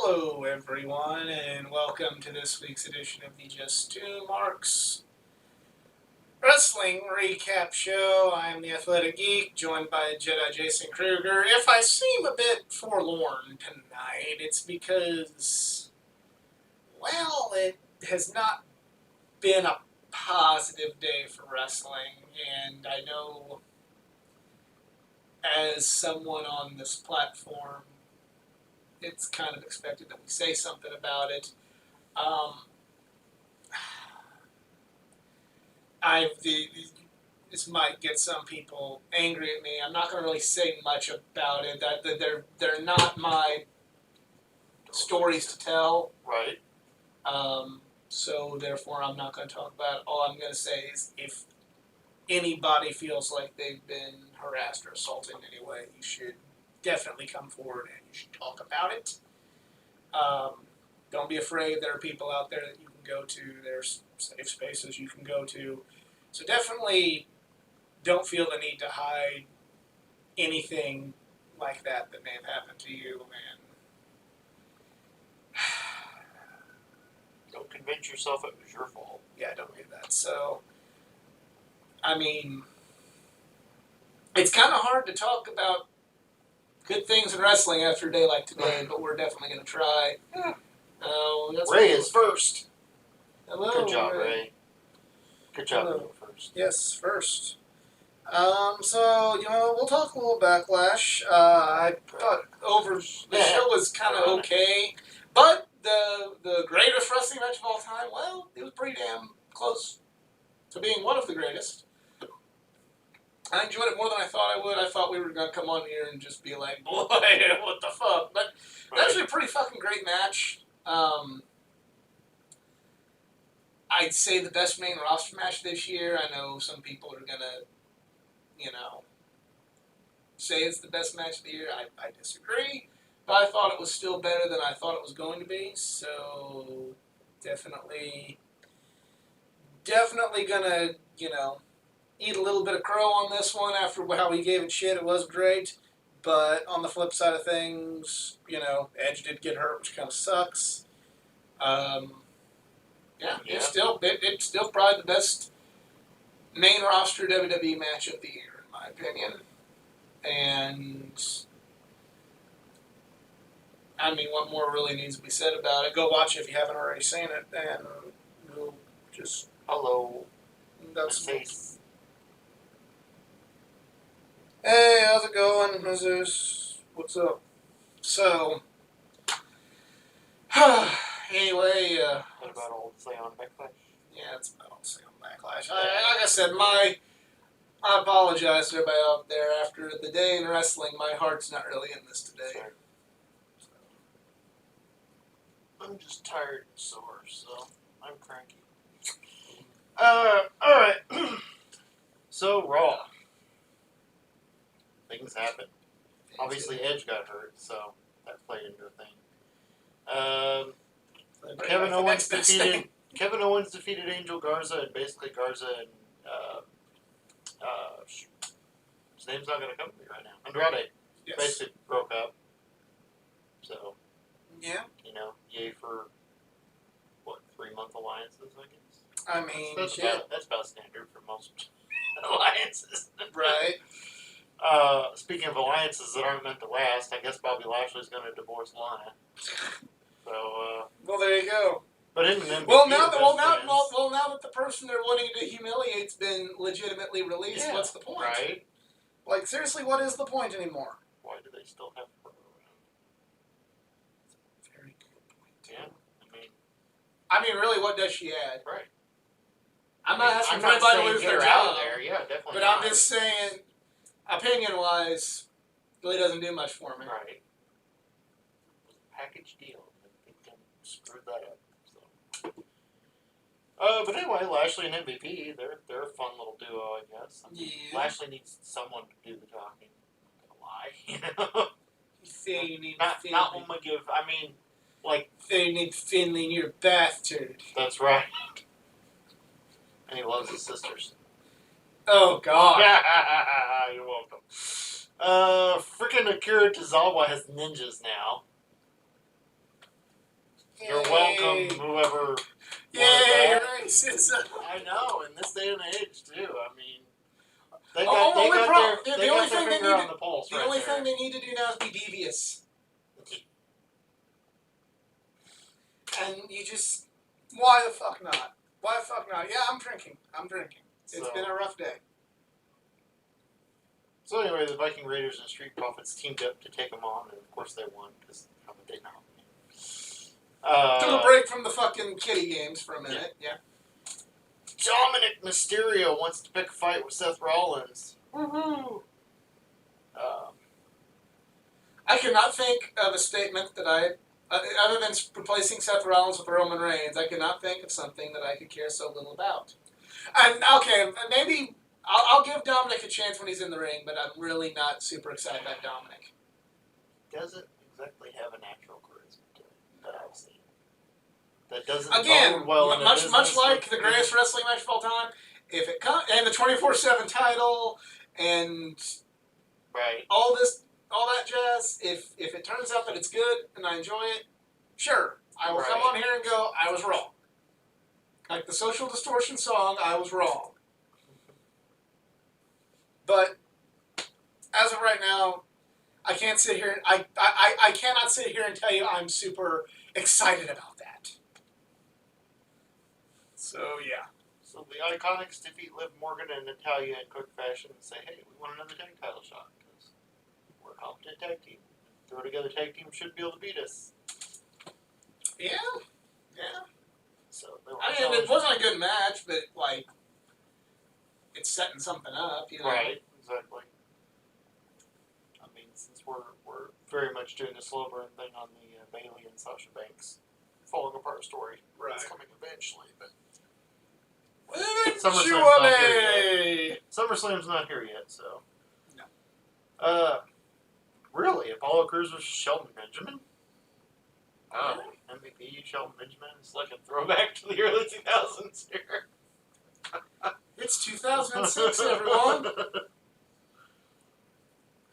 Hello, everyone, and welcome to this week's edition of the Just Two Marks Wrestling Recap Show. I'm the Athletic Geek, joined by Jedi Jason Kruger. If I seem a bit forlorn tonight, it's because, well, it has not been a positive day for wrestling, and I know as someone on this platform, it's kind of expected that we say something about it. This might get some people angry at me. I'm not going to really say much about it. They're not my stories to tell. Right. So therefore, I'm not going to talk about it. All I'm going to say is if anybody feels like they've been harassed or assaulted in any way, you should definitely come forward and you should talk about it. Don't be afraid. There are people out there that you can go to. There's safe spaces you can go to. So definitely don't feel the need to hide anything like that may have happened to you. And Don't convince yourself it was your fault. yeah, don't do that. So, I mean, it's kind of hard to talk about good things in wrestling after a day like today, but we're definitely going to try. Yeah. Ray is first. Hello. Good job, Ray. Good job, Hello. being first. Yes, first. So, we'll talk a little Backlash. I thought the show was kind of okay, but the greatest wrestling match of all time, well, it was pretty damn close to being one of the greatest. I enjoyed it more than I thought I would. I thought we were going to come on here and just be like, boy, what the fuck? But it's actually a pretty fucking great match. I'd say the best main roster match this year. I know some people are going to, say it's the best match of the year. I disagree, but I thought it was still better than I thought it was going to be. So definitely gonna, eat a little bit of crow on this one after how he gave it shit. It was great, but on the flip side of things, Edge did get hurt, which kind of sucks. It's still probably the best main roster WWE match of the year, in my opinion. And, I mean, what more really needs to be said about it? Go watch it if you haven't already seen it, and we'll just... Hello. That's... Face. Hey, how's it going? What's up? So... anyway, What about old Say on Backlash? Yeah, it's about all the same Backlash. Like I said, I apologize to everybody out there. After the day in wrestling, my heart's not really in this today. Sure. I'm just tired and sore, so I'm cranky. Alright. So, Raw. Things happen. Obviously, Edge got hurt, so that played into a thing. Kevin Owens defeated Angel Garza, and basically Garza and his name's not going to come to me right now. Andrade basically broke up. So, yeah, yay for 3-month alliances, I guess. I mean, that's about standard for most alliances, right? Speaking of alliances that aren't meant to last, I guess Bobby Lashley's going to divorce Lana. So, well, there you go. But in the now that the person they're wanting to humiliate's been legitimately released, what's the point? Right. Like, seriously, what is the point anymore? Why do they still have her around? Very good point. Yeah, I mean, really, what does she add? Right. I'm not asking for anybody to lose their job. There. Yeah, definitely. But I'm just saying, opinion-wise, really doesn't do much for me. Right. Package deal. They can screw that up. But anyway, Lashley and MVP, they're a fun little duo, I guess. Lashley needs someone to do the talking. I'm not gonna lie, You say you need Finley. Not when we give, say you need Finley in your bastard. That's right. And he loves his sisters. Oh, God. You're welcome. Freaking Akira Tozawa has ninjas now. You're welcome, whoever. Yay, racism. I know, in this day and age, too. I mean, they The got only their thing they finger need on the pulse. The only thing they need to do now is be devious. And you just, why the fuck not? Why the fuck not? Yeah, I'm drinking. It's been a rough day. So anyway, the Viking Raiders and Street Profits teamed up to take them on, and of course they won, because how would they not? Took a break from the fucking kitty games for a minute, yeah. Dominic Mysterio wants to pick a fight with Seth Rollins. Woohoo! I cannot think of a statement that other than replacing Seth Rollins with Roman Reigns, I cannot think of something that I could care so little about. And, okay, maybe I'll give Dominic a chance when he's in the ring, but I'm really not super excited about Dominic. Doesn't exactly have a natural charisma to it that I've seen. That doesn't bode well in much like the greatest wrestling match of all time. If it and the 24/7 title and all that jazz. If it turns out that it's good and I enjoy it, sure, I will come on here and go, I was wrong. Like the Social Distortion song, I was wrong. But as of right now, I can't sit here. I cannot sit here and tell you I'm super excited about that. So yeah. So the Iconics defeat Liv Morgan and Natalya in quick fashion and say, hey, we want another tag title shot because we're a competent tag team. Throw together tag team should be able to beat us. Yeah. So it wasn't a good match, but like it's setting something up, you know. Right, exactly. I mean, since we're very much doing the slow burn thing on the Bayley and Sasha Banks falling apart story. Right. It's coming eventually, but SummerSlam's not here yet, so. No. Really? Apollo Crews versus Shelton Benjamin? Wow. MVP Shelton Benjamin is like a throwback to the early 2000s here. It's 2006, everyone.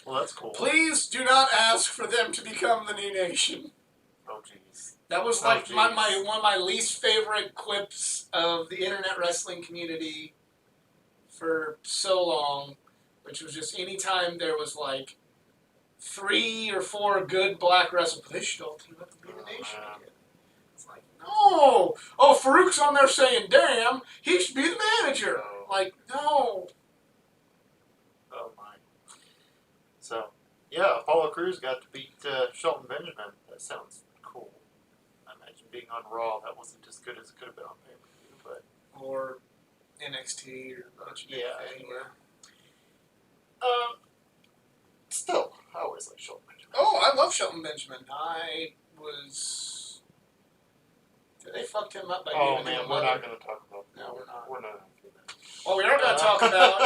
Well, that's cool. Please do not ask for them to become the new nation. Oh, jeez. That was like one of my least favorite quips of the internet wrestling community for so long, which was just anytime there was like 3 or 4 good black wrestlers, they should all team up to be the nation again. It's like, no! Oh, Farouk's on there saying, damn, he should be the manager. Oh. Like, no. Oh, my. So, yeah, Apollo Crews got to beat Shelton Benjamin. That sounds cool. I imagine being on Raw, that wasn't as good as it could have been on pay-per-view, but... Or NXT or a bunch of anywhere. Still, I always like Shelton Benjamin. Oh, I love Shelton Benjamin. They fucked him up by giving him a we're not going to talk about that. No, we're not. We're not going to do that. Well, we are going to talk about...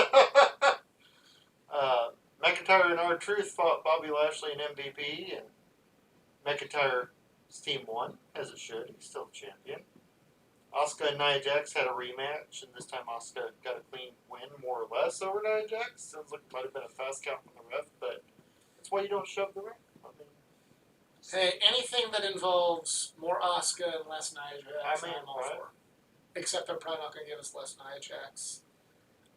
McIntyre and R-Truth fought Bobby Lashley and MVP, and McIntyre's team won, as it should. He's still the champion. Asuka and Nia Jax had a rematch, and this time Asuka got a clean win, more or less, over Nia Jax. Sounds like it might have been a fast count from the ref, but that's why you don't shove the ref. Hey, anything that involves more Asuka and less Nia Jax, I'm all for. Except they're probably not going to give us less Nia Jax.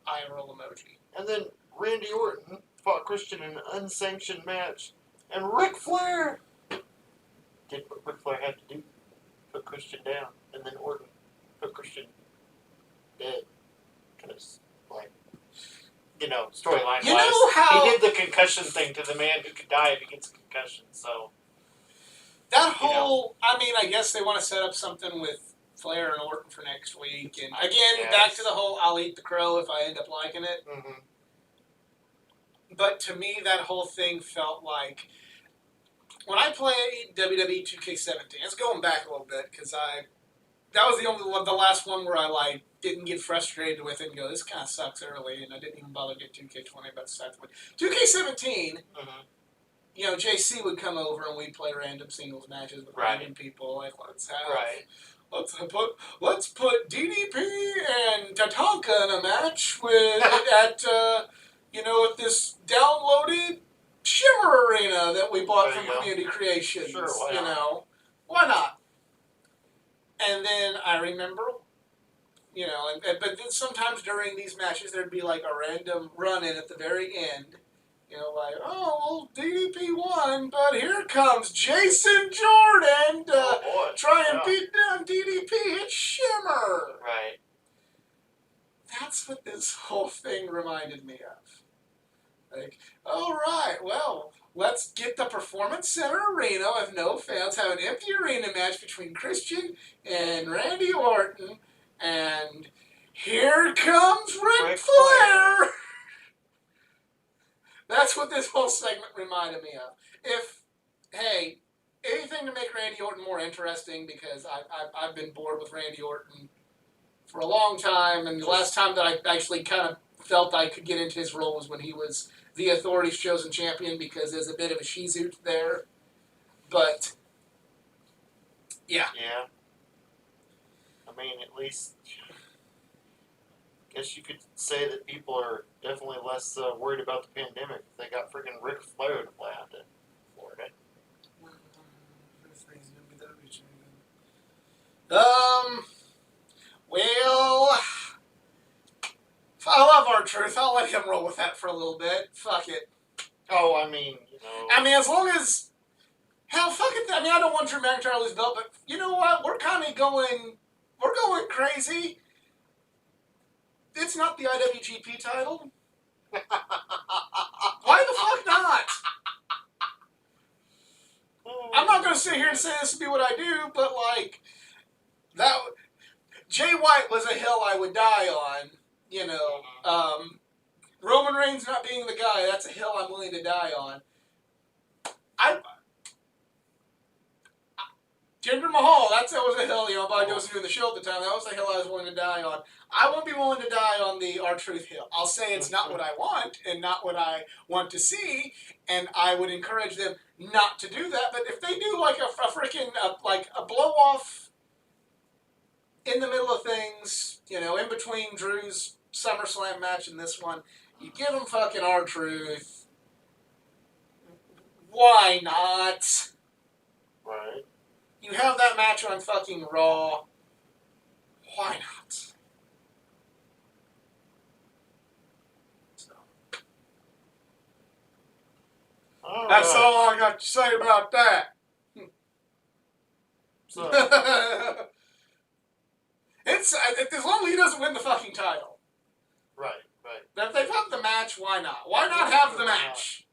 Eye roll emoji. And then Randy Orton fought Christian in an unsanctioned match, and Ric Flair did what Ric Flair had to do. Put Christian down, and then Orton put Christian dead. Because, storyline-wise, he did the concussion thing to the man who could die if he gets a concussion, so... That whole, I guess they want to set up something with Flair and Orton for next week. And again, back to the whole I'll eat the crow if I end up liking it. Mm-hmm. But to me, that whole thing felt like, when I played WWE 2K17, it's going back a little bit, because that was the last one where I didn't get frustrated with it and go, this kind of sucks early, and I didn't even bother to get 2K20 about the second one. 2K17... Mm-hmm. JC would come over and we'd play random singles matches with random people. Like, let's put DDP and Tatanka in a match at this downloaded Shimmer Arena that we bought from Community Creations. Sure, why not? Why not? And then I remember, but then sometimes during these matches there'd be like a random run-in at the very end. Like, oh, well, DDP won, but here comes Jason Jordan to try and beat down DDP. It's Shimmer. Right. That's what this whole thing reminded me of. Like, all right, well, let's get the Performance Center Arena with no fans, have an empty arena match between Christian and Randy Orton, and here comes Ric Flair. That's what this whole segment reminded me of. Hey, anything to make Randy Orton more interesting, because I've been bored with Randy Orton for a long time, and the last time that I actually kind of felt I could get into his role was when he was the Authority's chosen champion, because there's a bit of a Shizu there. But, yeah. Yeah. I mean, at least, I guess you could say that people are definitely less worried about the pandemic. They got freaking Ric Flair to fly out to Florida. Well, I love R-Truth. I'll let him roll with that for a little bit. Fuck it. Oh, I mean, as long as... Hell, fuck it. I don't want Drew McIntyre to lose belt, but you know what? We're kind of going... We're going crazy. It's not the IWGP title. Why the fuck not? I'm not going to sit here and say this would be what I do, but like... that. Jay White was a hill I would die on. Roman Reigns not being the guy, that's a hill I'm willing to die on. Jinder Mahal, that was a hill, but I wasn't doing the show at the time. That was a hill I was willing to die on. I won't be willing to die on the R-Truth hill. I'll say it's not what I want and not what I want to see, and I would encourage them not to do that. But if they do like a blow-off in the middle of things, in between Drew's SummerSlam match and this one, you give them fucking R-Truth. Why not? Right. You have that match on fucking Raw. Why not? So. That's all I got to say about that. So. It's as long as he doesn't win the fucking title. Right. If they've had the match, why not? Why not have the match?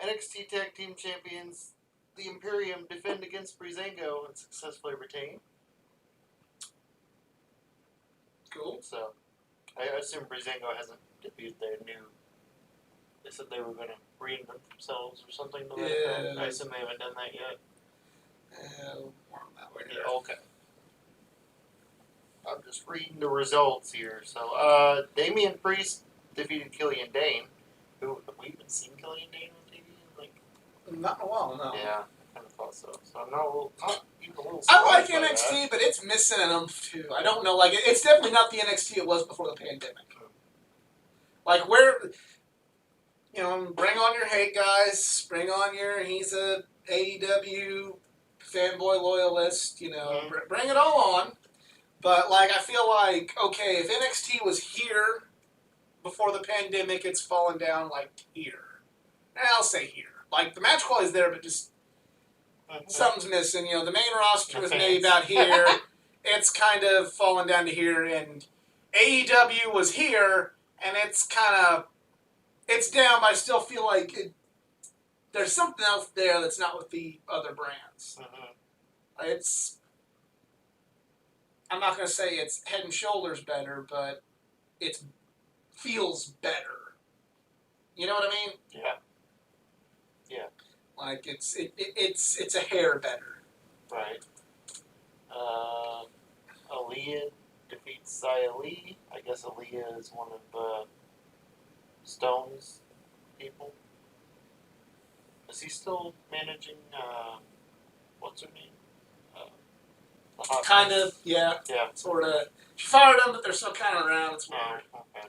NXT Tag Team Champions, the Imperium, defend against Xango and successfully retain. Cool. So, I assume Xango hasn't debuted their new. They said they were going to reinvent themselves or something. Yeah. I assume they haven't done that yet. More on that later. Yeah, okay. I'm just reading the results here. So, Damian Priest defeated Killian Dane. Who we haven't seen Killian Dane on TV not in a while, no. Yeah, I kind of thought so. So I'm not even a little. I like NXT, but it's missing an oomph too. I don't know, it's definitely not the NXT it was before the pandemic. Like where, bring on your hate guys, bring on he's a AEW fanboy loyalist, bring it all on. But I feel like, okay, if NXT was here before the pandemic, it's fallen down here. And I'll say here. The match quality is there, but just something's missing. The main roster was maybe about here. It's kind of fallen down to here, and AEW was here, and it's down, but I still feel like there's something else there that's not with the other brands. I'm not going to say it's head and shoulders better, but it feels better. You know what I mean? Yeah. It's a hair better. Right. Aaliyah defeats Xia Li. I guess Aaliyah is one of Stone's people. Is he still managing? What's her name? Kind of, yeah. Yeah. Sort of. She fired them, but they're still kind of around. It's weird. Okay.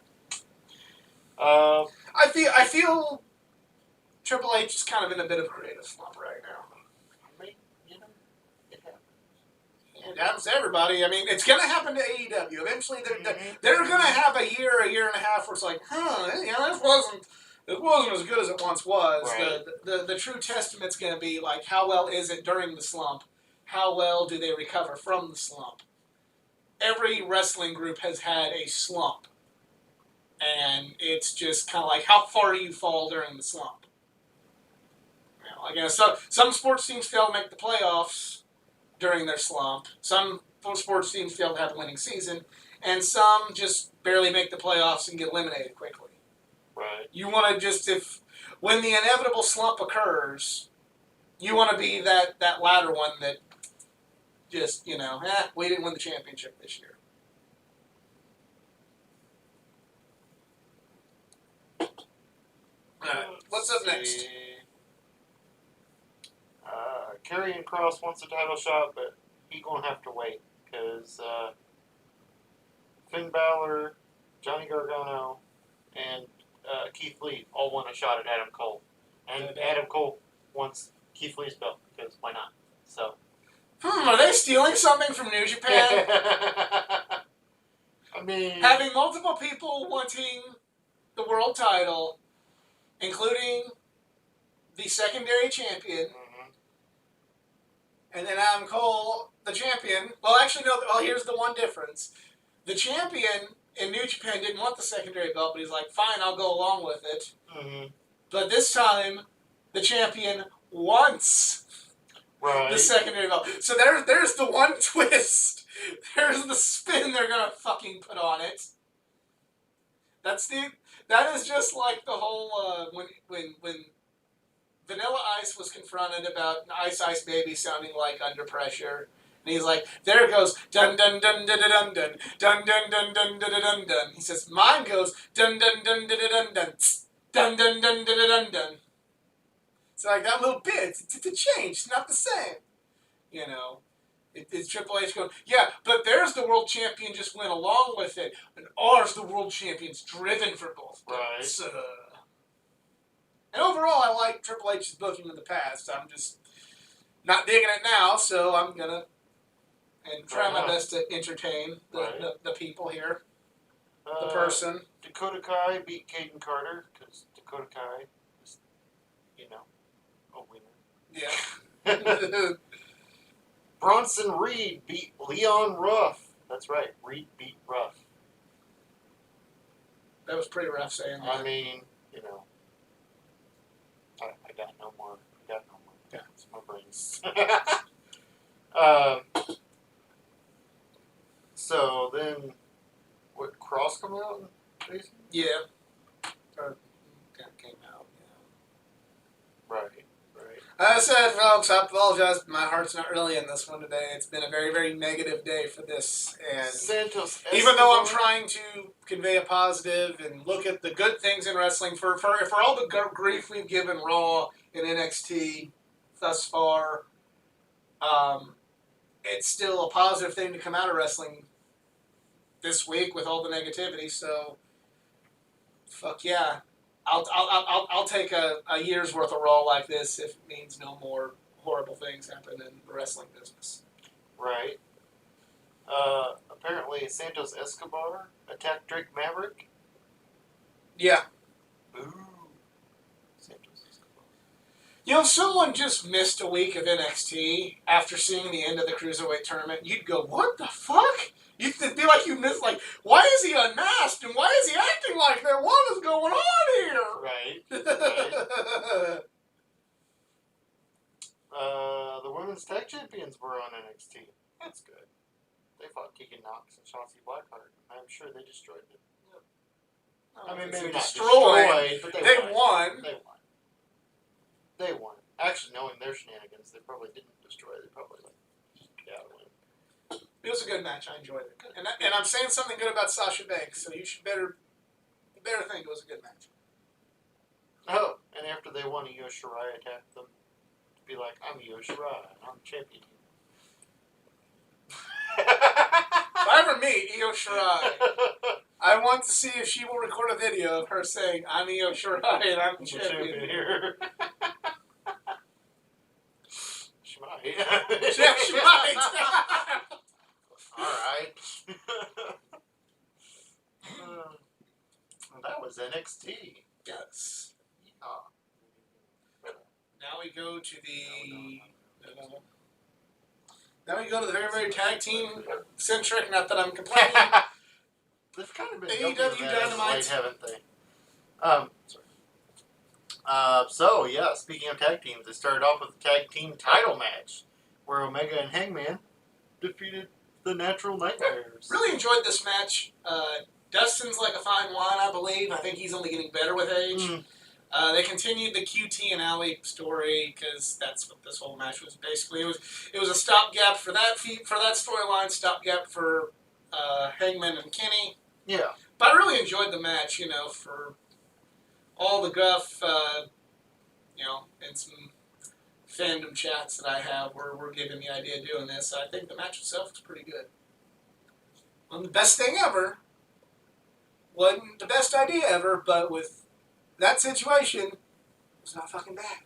I feel Triple H is kind of in a bit of a creative slump right now. It happens. It happens to everybody. I mean, it's going to happen to AEW. Eventually, they're going to have a year and a half where it's like, it wasn't as good as it once was. Right. The true testament's going to be like, how well is it during the slump? How well do they recover from the slump? Every wrestling group has had a slump. And it's just kind of like, how far do you fall during the slump? Some sports teams fail to make the playoffs during their slump. Some sports teams fail to have a winning season. And some just barely make the playoffs and get eliminated quickly. Right. You want to when the inevitable slump occurs, you want to be that latter one that just, we didn't win the championship this year. What's up next? Karrion Kross wants a title shot, but he's going to have to wait because Finn Balor, Johnny Gargano, and Keith Lee all want a shot at Adam Cole. And Adam Cole wants Keith Lee's belt because why not? So. Are they stealing something from New Japan? I mean, having multiple people wanting the world title, including the secondary champion, and then Adam Cole, the champion. Well, actually, no. Well, here's the one difference. The champion in New Japan didn't want the secondary belt, but he's like, fine, I'll go along with it. Mm-hmm. But this time, the champion wants the secondary belt. So there's the one twist. There's the spin they're going to fucking put on it. That is just like the whole, when Vanilla Ice was confronted about Ice Ice Baby sounding like Under Pressure. And he's like, there it goes, dun dun dun dun dun dun dun dun dun dun dun dun dun. He says, mine goes dun dun dun dun dun dun dun dun dun dun dun dun. It's like that little bit. It's a change. It's not the same. It's Triple H going, yeah, but there's the world champion just went along with it. And ours, the world champion's driven for both. Right. And overall, I like Triple H's booking in the past. I'm just not digging it now, so I'm going to try my best to entertain the people here, the person. Dakota Kai beat Caden Carter, because Dakota Kai is, a winner. Yeah. Bronson Reed beat Leon Ruff. That's right, Reed beat Ruff. That was pretty rough saying that. I mean, I got no more. Yeah, it's my brains. So then, what, Cross come out, Jason? Yeah. Came out, yeah. Right. I said, folks, I apologize, but my heart's not really in this one today. It's been a very, very negative day for this. And Santos even though I'm trying to convey a positive and look at the good things in wrestling, for all the grief we've given Raw and NXT thus far, it's still a positive thing to come out of wrestling this week with all the negativity. So, fuck yeah. I'll take a year's worth of Raw like this if it means no more horrible things happen in the wrestling business. Right. Apparently Santos Escobar attacked Drake Maverick. Yeah. Ooh. Santos Escobar. If someone just missed a week of NXT after seeing the end of the Cruiserweight tournament, you'd go, what the fuck? You'd be like you missed, like, why is he unmasked and why is he acting like that? What is going on here? Right. The women's tag champions were on NXT. That's good. They fought Keegan Knox and Shotzi Blackheart. I'm sure they destroyed them. I mean, maybe not destroyed, but they won. They won. Actually, knowing their shenanigans, they probably didn't destroy. They probably win. It was a good match. I enjoyed it. And I'm saying something good about Sasha Banks, so you should better think it was a good match. Oh, and after they won, Io Shirai attacked them to be like, I'm Io Shirai, I'm champion. If I ever meet Io Shirai, I want to see if she will record a video of her saying, I'm Io Shirai and I'm the champion here. She might. Yeah, she might. right. That was NXT. Yes. Yeah. Now we go to the. No. Now we go to the very, very tag team centric. Not that I'm complaining. They've kind of been AEW guilty of that as of Dynamite. late, haven't they? So yeah, speaking of tag teams, they started off with a tag team title match where Omega and Hangman defeated the Natural Nightmares. Really enjoyed this match. Dustin's like a fine wine, I believe. I think he's only getting better with age. They continued the QT and Alley story because that's what this whole match was basically. It was a stopgap for that storyline, stopgap for Hangman and Kenny. Yeah. But I really enjoyed the match, for all the guff, and some fandom chats that I have where we're giving the idea of doing this. I think the match itself was pretty good. Wasn't the best thing ever. Wasn't the best idea ever, but with that situation, it was not fucking bad.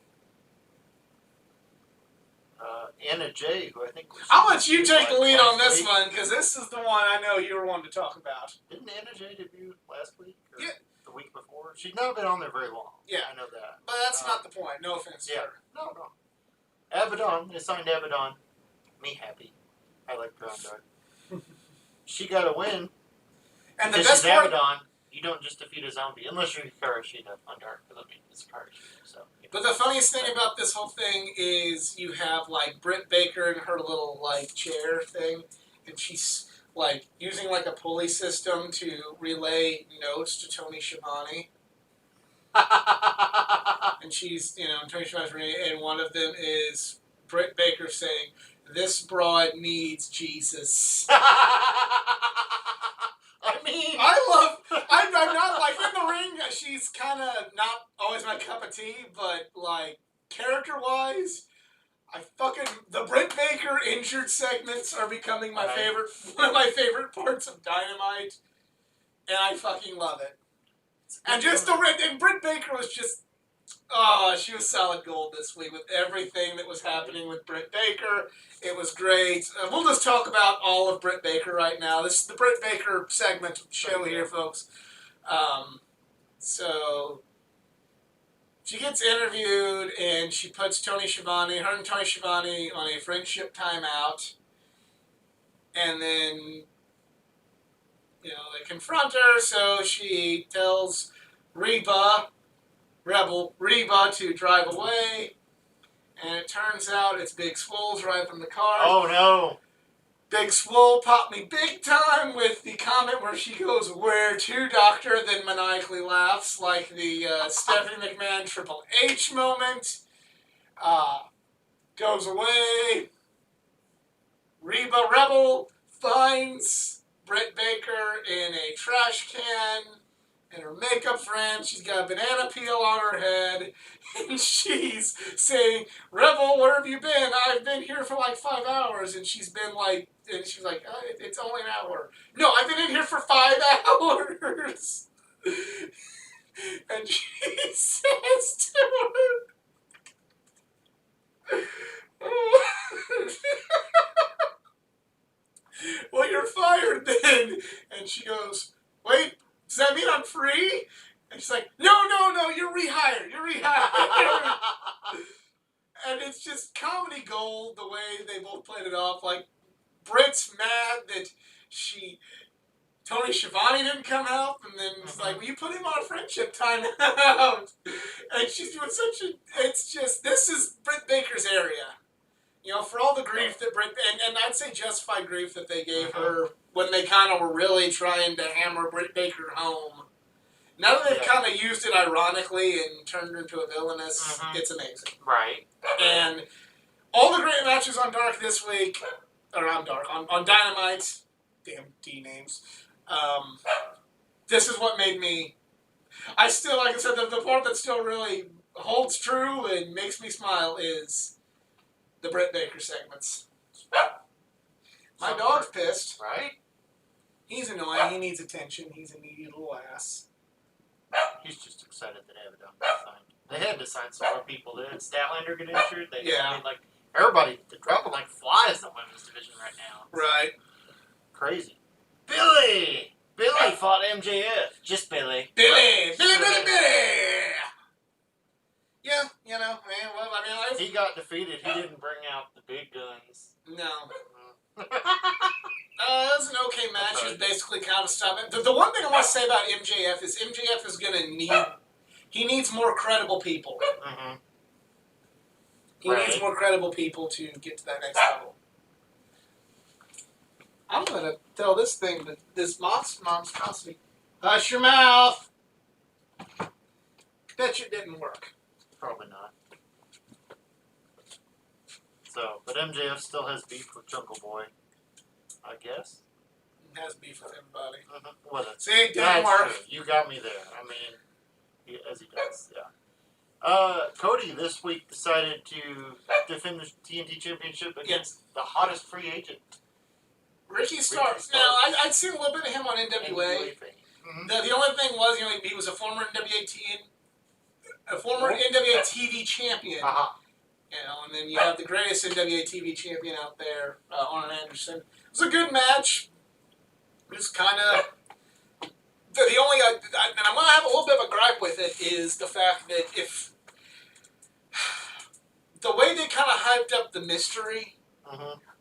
Anna Jay, who I think was... I'll let you take the lead on this one, because this is the one I know you were wanting to talk about. Didn't Anna Jay debut last week? Or yeah. The week before? She's not been on there very long. Yeah. I know that. But that's not the point. No offense to her. No. Abaddon. They signed Abaddon. Me happy. I like Brown Dog. She got a win. And the best part... Abaddon, you don't just defeat a zombie, unless you're Hikaru Shida on Dark, because I mean, it's Hikaru Shida, so... But the funniest thing about this whole thing is you have, like, Britt Baker in her little, like, chair thing, and she's, like, using, like, a pulley system to relay notes to Tony Schiavone. And she's, Tony Schiavone's reading, and one of them is Britt Baker saying, "This broad needs Jesus." I'm not, like, in the ring, she's kind of not always my cup of tea, but, like, character-wise, the Britt Baker injured segments are becoming one of my favorite parts of Dynamite, and I fucking love it. And and Britt Baker was just, she was solid gold this week with everything that was happening with Britt Baker. It was great. We'll just talk about all of Britt Baker right now. This is the Britt Baker segment show here, folks. So she gets interviewed and she puts her and Tony Schiavone on a friendship timeout. And then, they confront her, so she tells Rebel Reba to drive away. And it turns out it's Big Swole's driving the car. Oh, no. Big Swole popped me big time with the comment where she goes, "Where to, doctor?" then maniacally laughs like the Stephanie McMahon Triple H moment. Goes away. Rebel finds Britt Baker in a trash can and her makeup friend. She's got a banana peel on her head, and she's saying, "Rebel, where have you been? I've been here for like 5 hours." And she's been like, it's only an hour. "No, I've been in here for 5 hours. And she says to her, "Well, you're fired then." And she goes, "Wait, does that mean I'm free?" And she's like, No, you're rehired. And it's just comedy gold the way they both played it off. Like, Britt's mad that Tony Schiavone didn't come out, and then it's like, "Well, you put him on a friendship timeout." And she's doing this is Britt Baker's area. For all the grief that and I'd say justified grief that they gave her when they kind of were really trying to hammer Britt Baker home. Now that they've kind of used it ironically and turned her into a villainess, it's amazing. Right. And all the great matches on Dark this week, on Dynamite, damn D names, this is what made me, I still, like I said, the part that still really holds true and makes me smile is the Britt Baker segments. My dog's pissed. Right? He's annoying. He needs attention. He's a needy little ass. He's just excited that Abaddon got signed. They had to sign some more people. Did Statlander get injured? Everybody, they're dropping like flies in the women's division right now. Right. crazy. Billy fought MJF. Just Billy. Billy. Yeah, man. Well, He got defeated. He didn't bring out the big guns. No. It was an okay match. It was basically kind of stuff. The one thing I want to say about MJF is going to needs more credible people. Mm-hmm. He needs more credible people to get to that next level. I'm going to tell this thing, this monstrosity, hush your mouth. Bet you it didn't work. Probably not. So, but MJF still has beef with Jungle Boy, I guess. He has beef with everybody. Mm-hmm. Well, see, it didn't work. True. You got me there. I mean, as he does, yeah. Cody this week decided to defend the TNT Championship against the hottest free agent, Ricky Starks. Now, I'd seen a little bit of him on NWA. Mm-hmm. The only thing was, he was a former NWA TV champion. Uh-huh. And then you have the greatest NWA TV champion out there, Arn Anderson. It was a good match. It was kind of the only, and I'm going to have a little bit of a gripe with it, is the fact that if the way they kind of hyped up the mystery,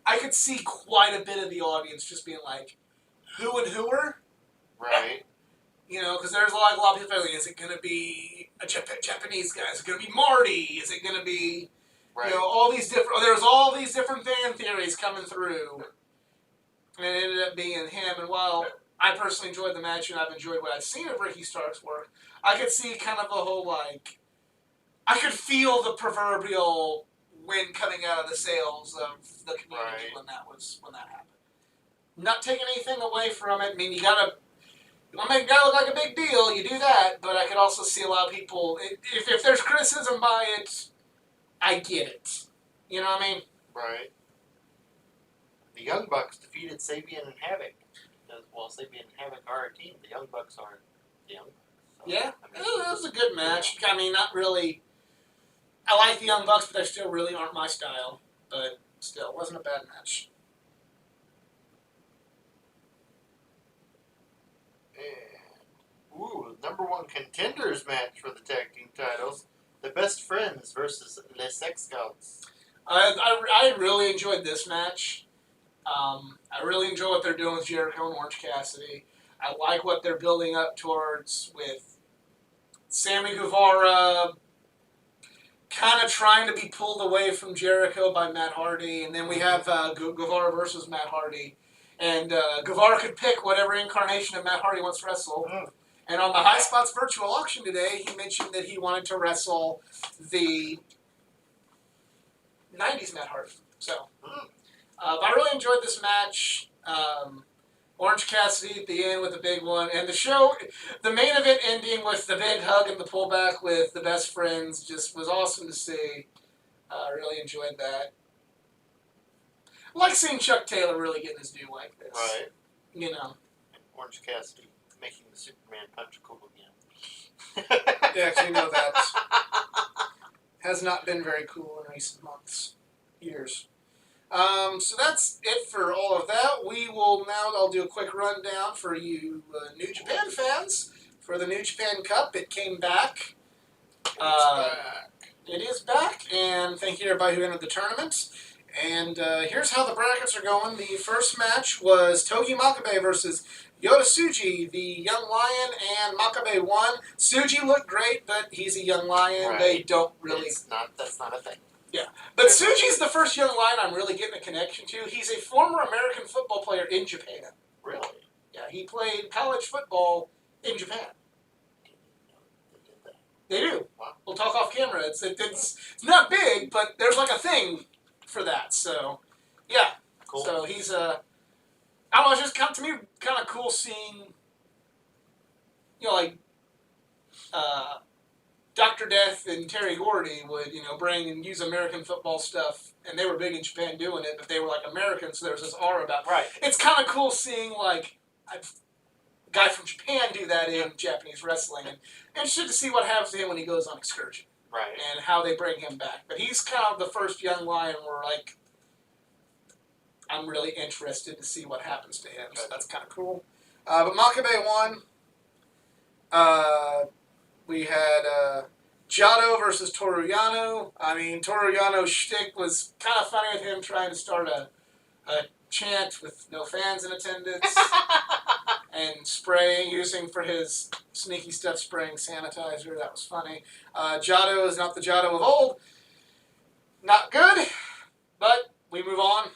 I could see quite a bit of the audience just being like, who and whoer? Right. Because there's a lot of people like, is it going to be a Japanese guy? Is it going to be Marty? Is it going to be, all these different, there's all these different fan theories coming through. And it ended up being him. And while I personally enjoyed the match and I've enjoyed what I've seen of Ricky Stark's work, I could see kind of the whole, I could feel the proverbial wind coming out of the sails of the community when that happened. Not taking anything away from it. I mean, you want to make a guy look like a big deal, you do that, but I could also see a lot of people, if there's criticism by it, I get it. You know what I mean? Right. The Young Bucks defeated Sabian and Havoc. Well, Sabian and Havoc are a team. The Young Bucks aren't the Young Bucks. So, yeah, it was a good match. I mean, not really. I like the Young Bucks, but they still really aren't my style. But still, it wasn't a bad match. And, #1 contenders match for the tag team titles. The Best Friends versus Les Ex-Scouts. I really enjoyed this match. I really enjoy what they're doing with Jericho and Orange Cassidy. I like what they're building up towards with Sammy Guevara kind of trying to be pulled away from Jericho by Matt Hardy. And then we have Guevara versus Matt Hardy. And Guevara could pick whatever incarnation of Matt Hardy wants to wrestle. And on the High Spots virtual auction today, he mentioned that he wanted to wrestle the 90s Matt Hardy. So, but I really enjoyed this match. Orange Cassidy at the end with the big one. And the show, the main event ending with the big hug and the pullback with the Best Friends just was awesome to see. I really enjoyed that. I like seeing Chuck Taylor really getting his due like this. Right. And Orange Cassidy making the Superman punch cool again. Yeah, because that has not been very cool in recent months, years. So that's it for all of that. I'll do a quick rundown for you New Japan fans. For the New Japan Cup, it came back. It is back, and thank you to everybody who entered the tournament. And here's how the brackets are going. The first match was Togi Makabe versus Yota Tsuji, the Young Lion, and Makabe won. Tsuji looked great, but he's a Young Lion. Right. They don't really... That's not a thing. Yeah. But Tsuji's the first Young Lion I'm really getting a connection to. He's a former American football player in Japan. Really? Yeah, he played college football in Japan. They do. Wow. We'll talk off camera. It's not big, but there's like a thing for that. So, yeah. Cool. So he's I don't know, it's just to me kind of cool seeing, Dr. Death and Terry Gordy would, bring and use American football stuff, and they were big in Japan doing it, but they were like Americans, so there was this aura about it. Right. It's kind of cool seeing a guy from Japan do that in Japanese wrestling, and interested to see what happens to him when he goes on excursion. Right. And how they bring him back. But he's kind of the first Young Lion where, I'm really interested to see what happens to him. So that's kind of cool. But Makabe won. We had Jado versus Toru Yano. I mean, Toru Yano's shtick was kind of funny with him trying to start a chant with no fans in attendance and spraying, using for his sneaky stuff, spraying sanitizer. That was funny. Jado is not the Jado of old. Not good, but we move on.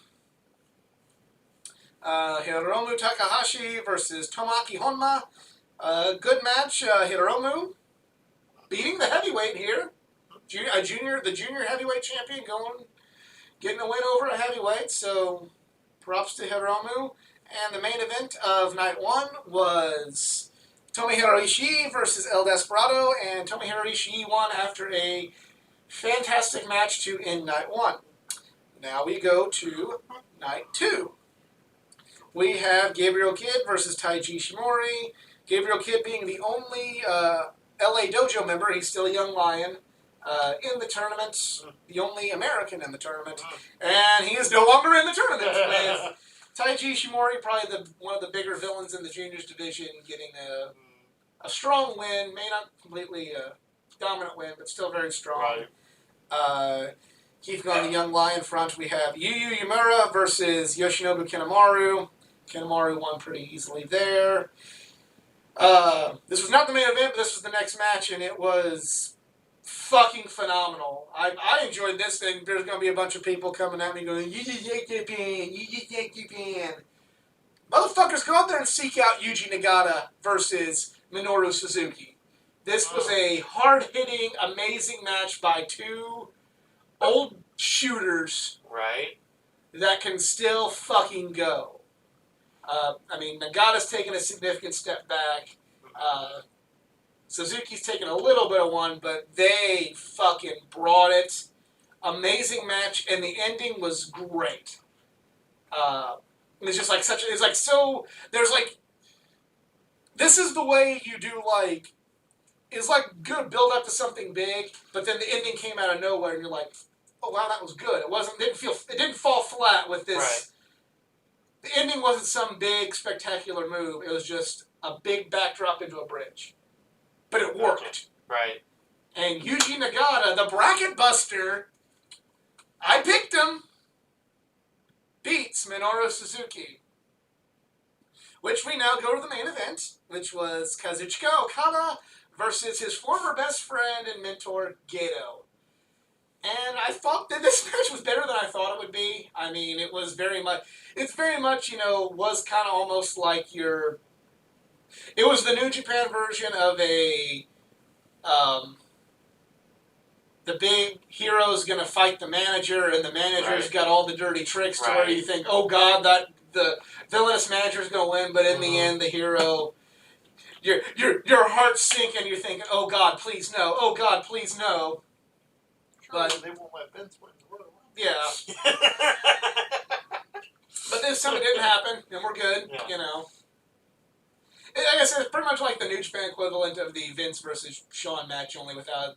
Hiromu Takahashi versus Tomoaki Honma. Good match. Hiromu beating the heavyweight here. The junior heavyweight champion getting a win over a heavyweight. So props to Hiromu. And the main event of night one was Tomohiro Ishii versus El Desperado. And Tomohiro Ishii won after a fantastic match to end night one. Now we go to night two. We have Gabriel Kidd versus Taiji Ishimori. Gabriel Kidd being the only LA Dojo member, he's still a young lion, in the tournament, the only American in the tournament, and he is no longer in the tournament. With Taiji Ishimori, probably one of the bigger villains in the juniors division, getting a strong win, may not completely a dominant win, but still very strong. Right. Keeping on the young lion front, we have Yu Yamura versus Yoshinobu Kanemaru. Kanemaru won pretty easily there. This was not the main event, but this was the next match, and it was fucking phenomenal. I enjoyed this thing. There's going to be a bunch of people coming at me going, Japan. Motherfuckers, go out there and seek out Yuji Nagata versus Minoru Suzuki. This was a hard-hitting, amazing match by two old shooters. Right. That can still fucking go. I mean, Nagata's taken a significant step back. Suzuki's taken a little bit of one, but they fucking brought it. Amazing match, and the ending was great. It's just like such. It's like so. There's like. This is the way you do like. It's like good build up to something big, but then the ending came out of nowhere, and you're like, oh wow, that was good. It didn't fall flat with this. Right. The ending wasn't some big, spectacular move. It was just a big backdrop into a bridge. But it worked. Right. And Yuji Nagata, the bracket buster, I picked him, beats Minoru Suzuki. Which we now go to the main event, which was Kazuchika Okada versus his former best friend and mentor, Gedo. And I thought that this match was better than I thought it would be. I mean, it's very much, was kind of almost like it was the New Japan version of the big hero's going to fight the manager, and the manager's got all the dirty tricks to where you think, oh God, that the villainous manager's going to win, but in the end, the hero, your heart's sinking, you're thinking, oh God, please no, oh God, please no. But they won't let Vince win the Royal Rumble. Yeah. But this time it didn't happen, and we're good, you know. I guess it's pretty much like the New Japan equivalent of the Vince versus Shawn match, only without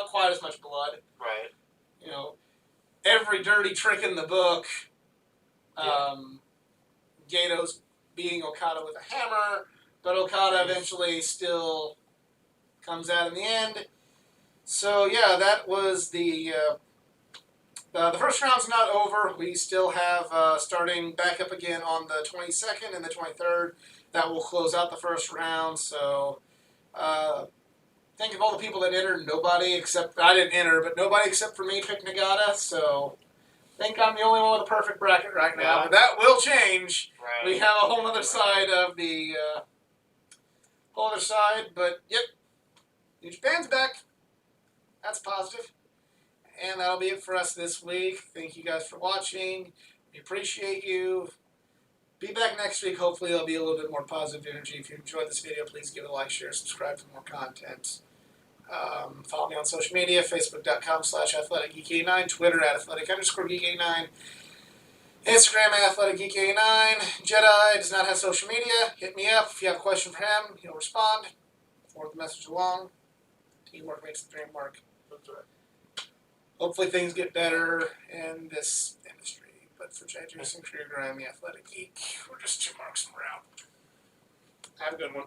quite as much blood. Right. You know, every dirty trick in the book. Gato's beating Okada with a hammer, but Okada eventually still comes out in the end. So yeah, that was the first round's not over. We still have starting back up again on the 22nd and the 23rd. That will close out the first round. So think of all the people that entered. I didn't enter, but nobody except for me picked Nagata. So I think I'm the only one with a perfect bracket right now. But that will change. Right. We have a whole other side of the whole other side. But yep, New Japan's back. That's positive. And that'll be it for us this week. Thank you guys for watching. We appreciate you. Be back next week. Hopefully there'll be a little bit more positive energy. If you enjoyed this video, please give it a like, share, subscribe for more content. Follow me on social media, facebook.com/athleticgeek89, Twitter @athletic_geek89, Instagram @athleticgeek89. Jedi does not have social media. Hit me up. If you have a question for him, he'll respond. Forward the message along. Teamwork makes the dream work. That's right. Hopefully things get better in this industry. but for Chad Jason Kruger, I'm the Athletic Geek. We're just 2 marks and we're out. Have a good one.